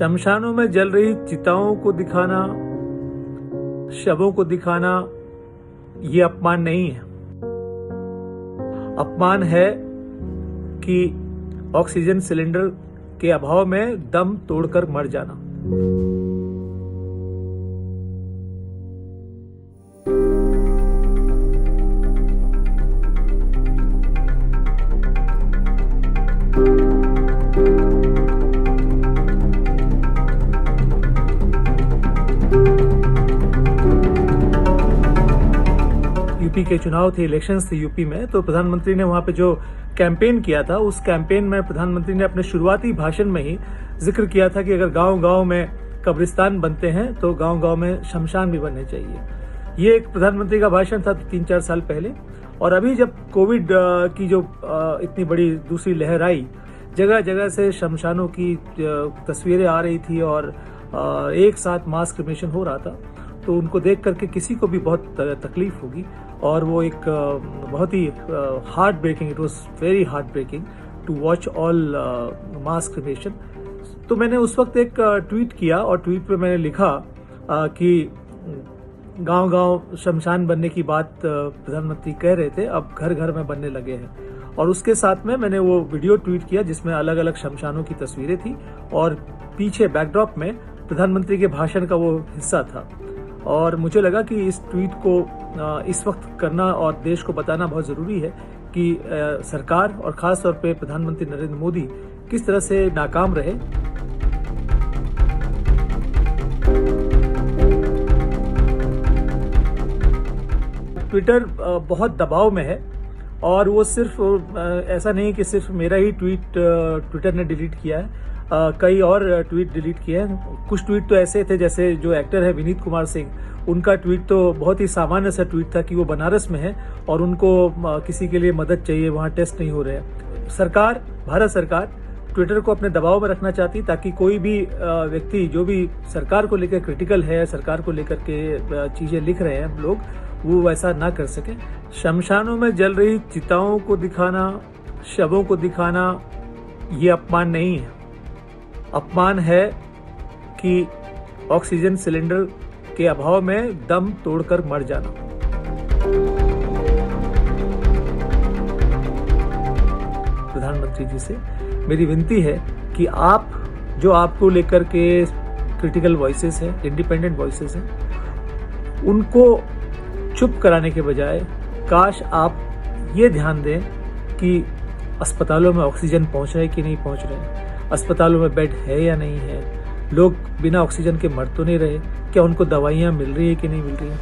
शमशानों में जल रही चिताओं को दिखाना, शवों को दिखाना, ये अपमान नहीं है। अपमान है कि ऑक्सीजन सिलेंडर के अभाव में दम तोड़कर मर जाना। यूपी के चुनाव थे, इलेक्शंस थे यूपी में, तो प्रधानमंत्री ने वहां पे जो कैंपेन किया था, उस कैंपेन में प्रधानमंत्री ने अपने शुरुआती भाषण में ही जिक्र किया था कि अगर गांव-गांव में कब्रिस्तान बनते हैं तो गांव-गांव में शमशान भी बनने चाहिए। ये एक प्रधानमंत्री का भाषण था 3-4 साल पहले। और अभी जब कोविड की जो इतनी बड़ी दूसरी लहर आई, जगह जगह से शमशानों की तस्वीरें आ रही थी और एक साथ मास क्रिमेशन हो रहा था, तो उनको देख करके किसी को भी बहुत तकलीफ होगी। और वो एक बहुत ही heart breaking, it was very heart breaking to watch all mass cremation. तो मैंने उस वक्त एक ट्वीट किया और ट्वीट पे मैंने लिखा कि गांव-गांव शमशान बनने की बात प्रधानमंत्री कह रहे थे, अब घर घर में बनने लगे हैं। और उसके साथ में मैंने वो वीडियो ट्वीट किया जिसमें अलग अलग शमशानों की तस्वीरें थी और पीछे बैकड्रॉप में प्रधानमंत्री के भाषण का वो हिस्सा था। और मुझे लगा कि इस ट्वीट को इस वक्त करना और देश को बताना बहुत ज़रूरी है कि सरकार और ख़ास तौर पे प्रधानमंत्री नरेंद्र मोदी किस तरह से नाकाम रहे। ट्विटर बहुत दबाव में है और वो सिर्फ ऐसा नहीं कि सिर्फ मेरा ही ट्वीट ट्विटर ने डिलीट किया है, कई और ट्वीट डिलीट किए हैं। कुछ ट्वीट तो ऐसे थे, जैसे जो एक्टर है विनीत कुमार सिंह, उनका ट्वीट तो बहुत ही सामान्य सा ट्वीट था कि वो बनारस में है और उनको किसी के लिए मदद चाहिए, वहाँ टेस्ट नहीं हो रहे हैं। सरकार, भारत सरकार ट्विटर को अपने दबाव में रखना चाहती ताकि कोई भी व्यक्ति जो भी सरकार को लेकर क्रिटिकल है, सरकार को लेकर के चीजें लिख रहे हैं लोग, वो वैसा ना कर सके। शमशानों में जल रही चिताओं को दिखाना, शवों को दिखाना, ये अपमान नहीं है। अपमान है कि ऑक्सीजन सिलेंडर के अभाव में दम तोड़कर मर जाना। प्रधानमंत्री जी से मेरी विनती है कि आप जो आपको लेकर के क्रिटिकल वॉइसेस हैं, इंडिपेंडेंट वॉइसेस हैं, उनको चुप कराने के बजाय काश आप ये ध्यान दें कि अस्पतालों में ऑक्सीजन पहुंच रहे कि नहीं पहुंच रहे, अस्पतालों में बेड है या नहीं है, लोग बिना ऑक्सीजन के मर तो नहीं रहे, क्या उनको दवाइयाँ मिल रही है कि नहीं मिल रही है।